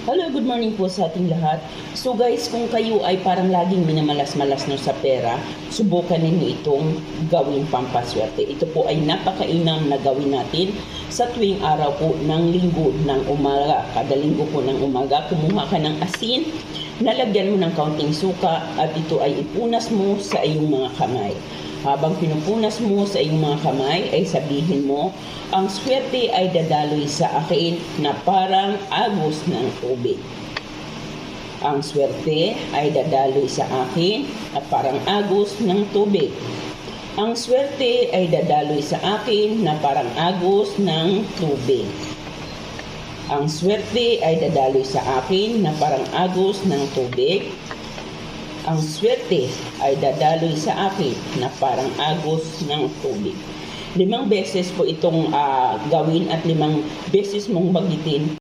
Hello, good morning po sa ating lahat. So guys, kung kayo ay parang laging minamalas-malas no sa pera, subukan ninyo itong gawing pampaswerte. Ito po ay napakainam na gawin natin sa tuwing araw po ng linggo ng umaga. Kada linggo po ng umaga, kumuha ka ng asin, nalagyan mo ng kaunting suka at ito ay ipunas mo sa iyong mga kamay. Habang pinupunas mo sa iyong mga kamay ay sabihin mo, ang swerte ay dadaloy sa akin na parang agos ng tubig. Ang swerte ay dadaloy sa akin na parang agos ng tubig. Ang swerte ay dadaloy sa akin na parang agos ng tubig. Ang swerte ay dadaloy sa akin na parang agos ng tubig. Ang swerte ay dadaloy sa akin na parang agos ng tubig. 5 beses po itong gawin at 5 beses mong bagitin